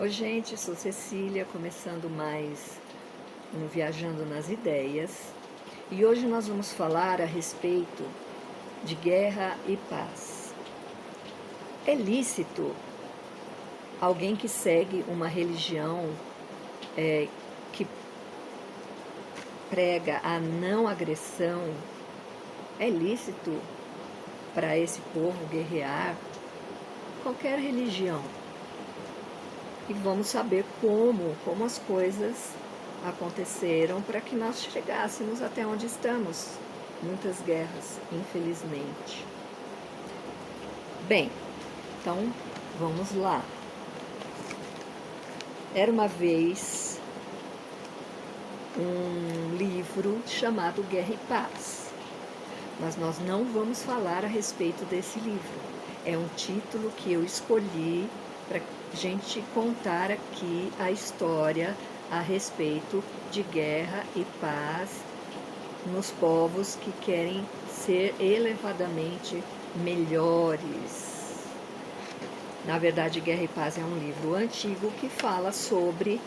Oi, gente, sou Cecília, começando mais um Viajando nas Ideias. E hoje nós vamos falar a respeito de guerra e paz. É lícito alguém que segue uma religião que prega a não agressão, é lícito para esse povo guerrear? Qualquer religião. E vamos saber como as coisas aconteceram para que nós chegássemos até onde estamos. Muitas guerras, infelizmente. Bem, então vamos lá. Era uma vez um livro chamado Guerra e Paz, mas nós não vamos falar a respeito desse livro. É um título que eu escolhi para gente contar aqui a história a respeito de guerra e paz nos povos que querem ser elevadamente melhores. Na verdade, Guerra e Paz é um livro antigo que fala sobre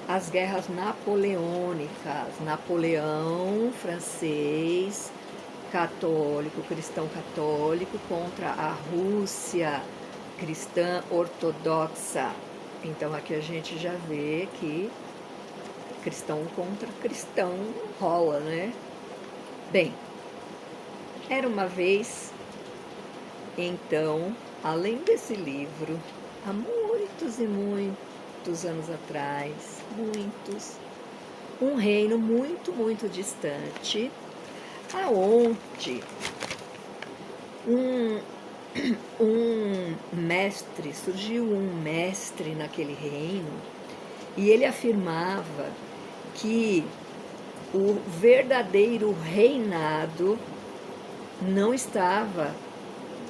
as guerras napoleônicas. Napoleão francês, católico, cristão católico, contra a Rússia cristã ortodoxa. Então aqui a gente já vê que cristão contra cristão rola, né? Bem, era uma vez, então, além desse livro, há muitos e muitos anos atrás, um reino muito distante, aonde surgiu um mestre naquele reino, e ele afirmava que o verdadeiro reinado não estava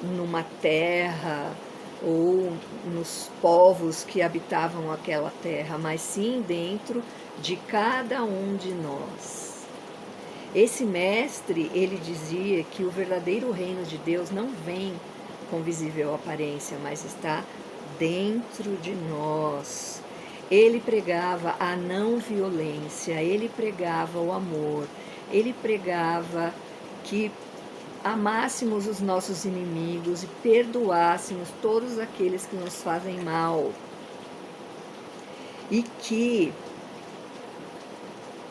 numa terra ou nos povos que habitavam aquela terra, mas sim dentro de cada um de nós. Esse mestre, ele dizia que o verdadeiro reino de Deus não vem com visível aparência, mas está dentro de nós. Ele pregava a não violência, ele pregava o amor, ele pregava que amássemos os nossos inimigos e perdoássemos todos aqueles que nos fazem mal. E que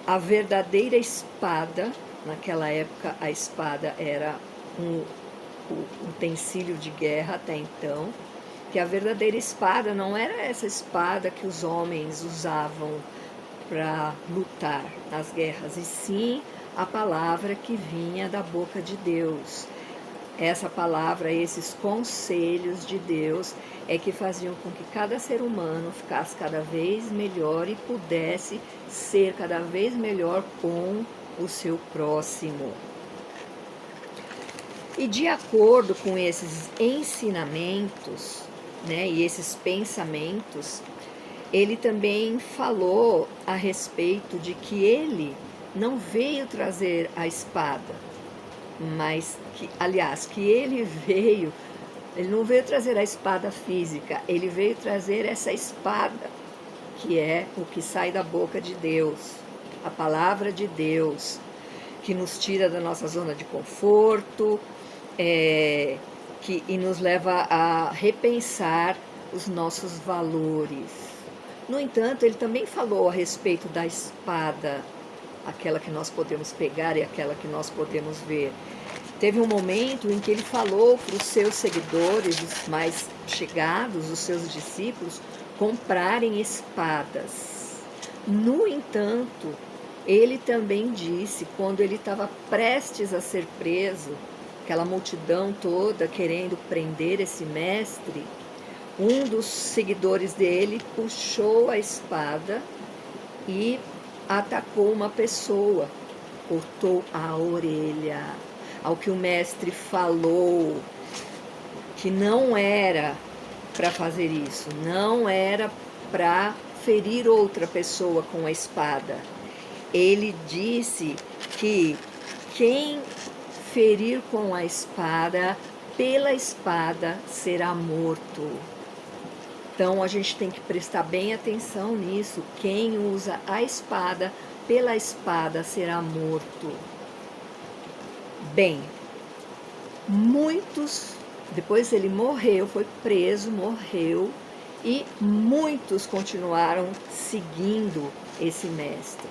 a verdadeira espada, naquela época a espada era um utensílio de guerra até então, que a verdadeira espada não era essa espada que os homens usavam para lutar nas guerras, e sim a palavra que vinha da boca de Deus. Essa palavra, esses conselhos de Deus é que faziam com que cada ser humano ficasse cada vez melhor e pudesse ser cada vez melhor com o seu próximo. E de acordo com esses ensinamentos, né, e esses pensamentos, ele também falou a respeito de que ele não veio trazer a espada, mas que ele não veio trazer a espada física, ele veio trazer essa espada, que é o que sai da boca de Deus, a palavra de Deus, que nos tira da nossa zona de conforto, e nos leva a repensar os nossos valores. No entanto, ele também falou a respeito da espada, aquela que nós podemos pegar e aquela que nós podemos ver. Teve um momento em que ele falou para os seus seguidores, os mais chegados, os seus discípulos, comprarem espadas. No entanto, ele também disse, quando ele estava prestes a ser preso, aquela multidão toda querendo prender esse mestre, um dos seguidores dele puxou a espada e atacou uma pessoa, cortou a orelha. Ao que o mestre falou que não era para fazer isso, não era para ferir outra pessoa com a espada. Ele disse que quem ferir com a espada, pela espada será morto. Então a gente tem que prestar bem atenção nisso. Quem usa a espada, pela espada será morto. Bem, depois ele morreu, foi preso, morreu, e muitos continuaram seguindo esse mestre,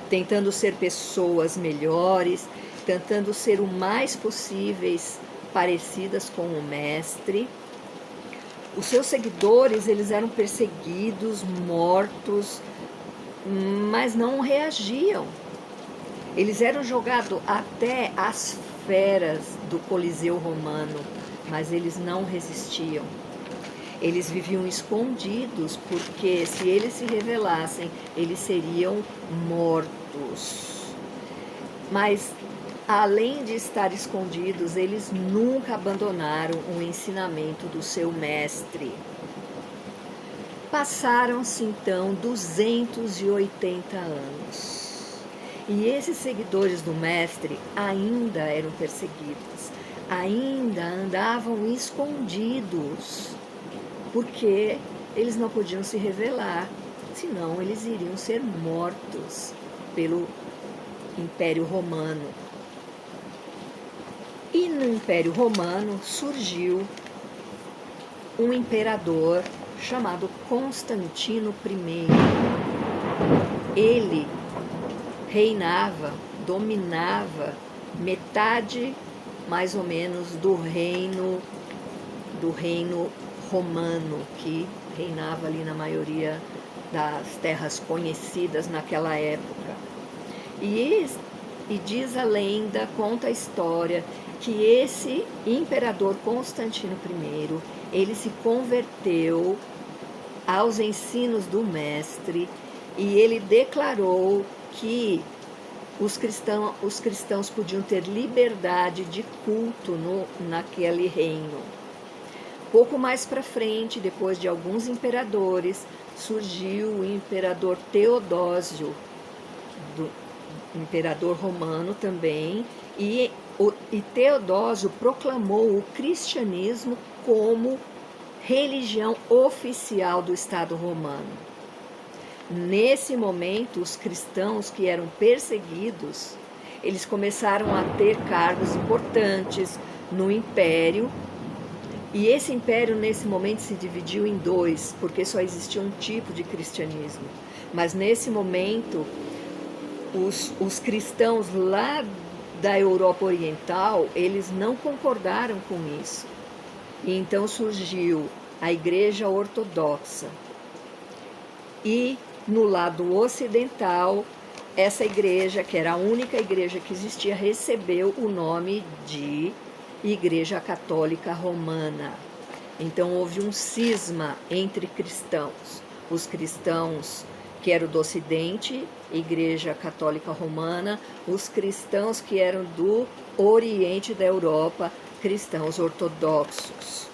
tentando ser pessoas melhores, tentando ser o mais possíveis parecidas com o mestre. Os seus seguidores, eles eram perseguidos, mortos, mas não reagiam. Eles eram jogados até às feras do Coliseu Romano, mas eles não resistiam. Eles viviam escondidos, porque se eles se revelassem, eles seriam mortos. Mas, além de estar escondidos, eles nunca abandonaram o ensinamento do seu mestre. Passaram-se então 280 anos. E esses seguidores do mestre ainda eram perseguidos, ainda andavam escondidos, porque eles não podiam se revelar, senão eles iriam ser mortos pelo Império Romano. E no Império Romano surgiu um imperador chamado Constantino I. Ele reinava, dominava metade, mais ou menos, do reino romano, que reinava ali na maioria das terras conhecidas naquela época. E diz a lenda, conta a história, que esse imperador Constantino I, ele se converteu aos ensinos do mestre e ele declarou que os cristãos podiam ter liberdade de culto naquele reino. Pouco mais para frente, depois de alguns imperadores, surgiu o imperador Teodósio, do imperador romano também, e Teodósio proclamou o cristianismo como religião oficial do Estado romano. Nesse momento, os cristãos que eram perseguidos, eles começaram a ter cargos importantes no império, e esse império nesse momento se dividiu em dois, porque só existia um tipo de cristianismo. Mas nesse momento, os cristãos lá da Europa Oriental, eles não concordaram com isso. E então surgiu a Igreja Ortodoxa. E no lado ocidental, essa igreja, que era a única igreja que existia, recebeu o nome de Igreja Católica Romana. Então houve um cisma entre cristãos. Os cristãos que eram do Ocidente, Igreja Católica Romana, os cristãos que eram do Oriente da Europa, cristãos ortodoxos.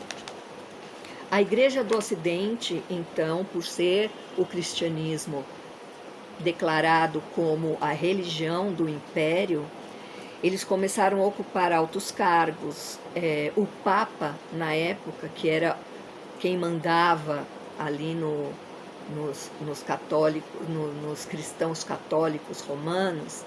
A Igreja do Ocidente, então, por ser o cristianismo declarado como a religião do Império, eles começaram a ocupar altos cargos. O Papa, na época, que era quem mandava ali nos católicos, nos cristãos católicos romanos,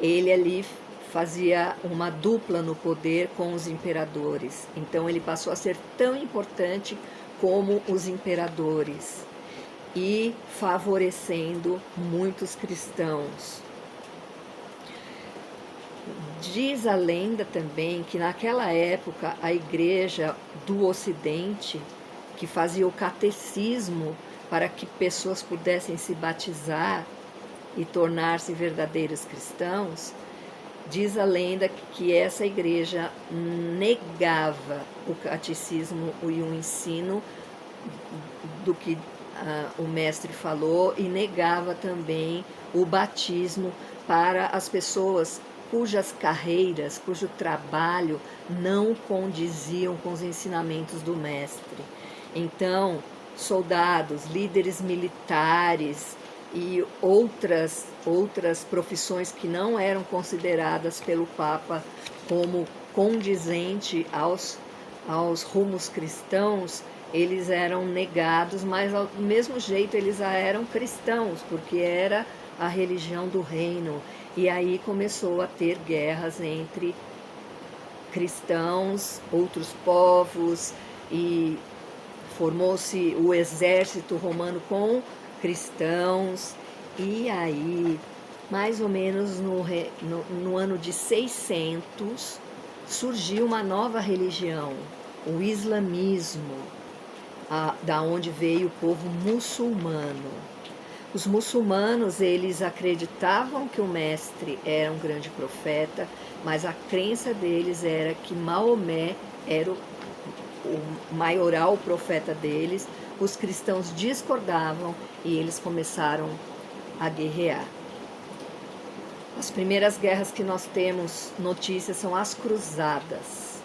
ele ali fazia uma dupla no poder com os imperadores. Então ele passou a ser tão importante como os imperadores e favorecendo muitos cristãos. Diz a lenda também que naquela época a igreja do Ocidente, que fazia o catecismo para que pessoas pudessem se batizar e tornar-se verdadeiros cristãos, diz a lenda que essa igreja negava o catecismo e o ensino do que o mestre falou, e negava também o batismo para as pessoas cujas carreiras, cujo trabalho não condiziam com os ensinamentos do mestre. Então, soldados, líderes militares e outras profissões que não eram consideradas pelo Papa como condizente aos rumos cristãos, eles eram negados, mas do mesmo jeito eles já eram cristãos, porque era a religião do reino. E aí começou a ter guerras entre cristãos, outros povos, e formou-se o exército romano com cristãos. E aí, mais ou menos no ano de 600, surgiu uma nova religião, o islamismo, da onde veio o povo muçulmano. Os muçulmanos, eles acreditavam que o mestre era um grande profeta, mas a crença deles era que Maomé era o maioral profeta deles. Os cristãos discordavam e eles começaram a guerrear. As primeiras guerras que nós temos notícias são as cruzadas.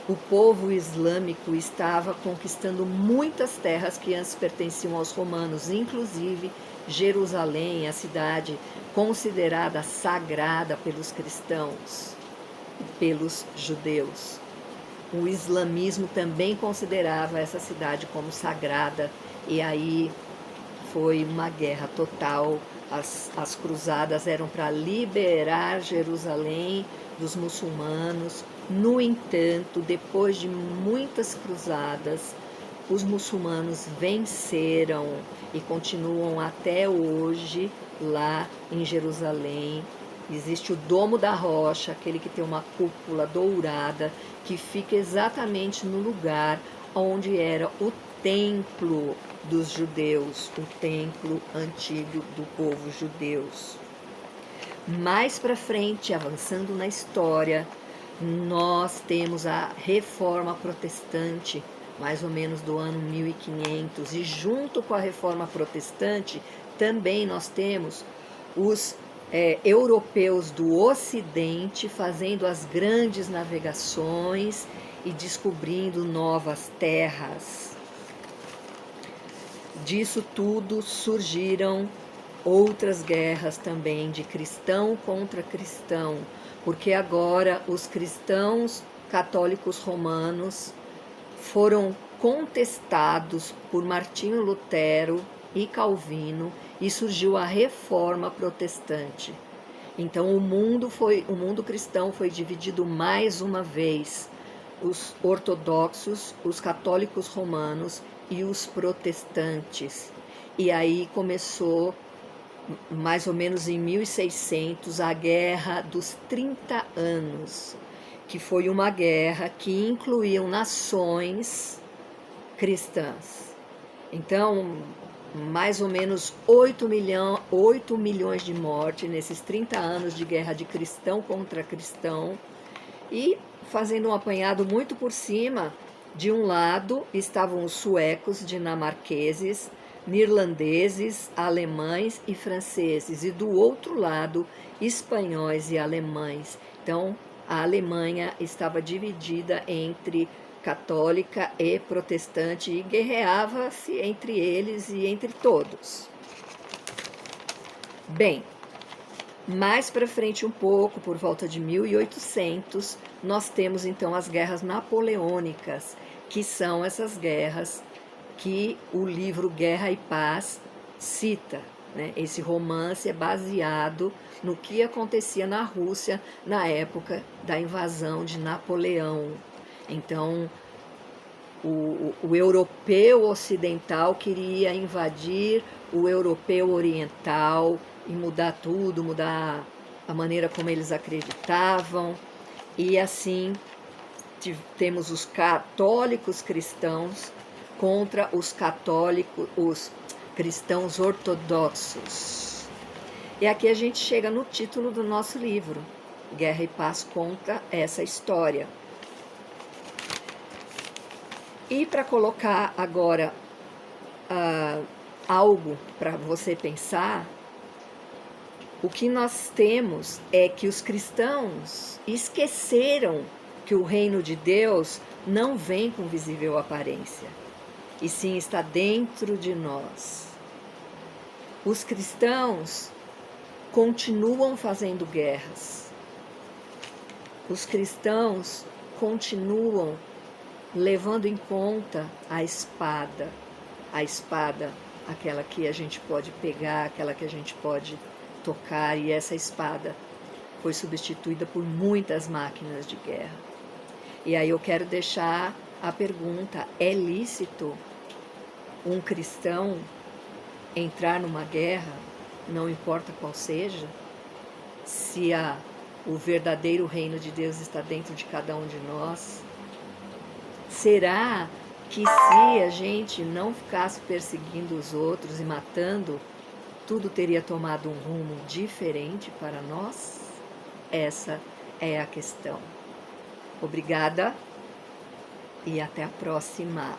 O povo islâmico estava conquistando muitas terras que antes pertenciam aos romanos, inclusive Jerusalém, a cidade considerada sagrada pelos cristãos e pelos judeus. O islamismo também considerava essa cidade como sagrada, e aí foi uma guerra total. As cruzadas eram para liberar Jerusalém dos muçulmanos. No entanto, depois de muitas cruzadas, os muçulmanos venceram e continuam até hoje lá em Jerusalém. Existe o Domo da Rocha, aquele que tem uma cúpula dourada, que fica exatamente no lugar onde era o templo dos judeus, o templo antigo do povo judeus. Mais para frente, avançando na história, nós temos a Reforma Protestante, mais ou menos do ano 1500, e junto com a Reforma Protestante também nós temos os europeus do Ocidente fazendo as grandes navegações e descobrindo novas terras. Disso tudo surgiram outras guerras também de cristão contra cristão, porque agora os cristãos católicos romanos foram contestados por Martinho Lutero e Calvino e surgiu a Reforma Protestante. Então o mundo cristão foi dividido mais uma vez: os ortodoxos, os católicos romanos e os protestantes. E aí começou, mais ou menos em 1600, a Guerra dos 30 Anos, que foi uma guerra que incluiu nações cristãs. Então, mais ou menos 8 milhões de mortes nesses 30 anos de guerra de cristão contra cristão. E, fazendo um apanhado muito por cima, de um lado estavam os suecos, dinamarqueses, neerlandeses, alemães e franceses, e do outro lado, espanhóis e alemães. Então, a Alemanha estava dividida entre católica e protestante e guerreava-se entre eles e entre todos. Bem, mais para frente um pouco, por volta de 1800, nós temos então as guerras napoleônicas, que são essas guerras que o livro Guerra e Paz cita, né? Esse romance é baseado no que acontecia na Rússia na época da invasão de Napoleão. Então, o europeu ocidental queria invadir o europeu oriental e mudar tudo, mudar a maneira como eles acreditavam. E assim temos os católicos cristãos contra os cristãos ortodoxos. E aqui a gente chega no título do nosso livro: Guerra e Paz conta essa história. E para colocar agora algo para você pensar, o que nós temos é que os cristãos esqueceram que o reino de Deus não vem com visível aparência, e sim está dentro de nós. Os cristãos continuam fazendo guerras. Os cristãos continuam levando em conta a espada, aquela que a gente pode pegar, aquela que a gente pode tocar, e essa espada foi substituída por muitas máquinas de guerra. E aí eu quero deixar a pergunta: é lícito um cristão entrar numa guerra, não importa qual seja, se o verdadeiro reino de Deus está dentro de cada um de nós? Será que se a gente não ficasse perseguindo os outros e matando, tudo teria tomado um rumo diferente para nós? Essa é a questão. Obrigada e até a próxima.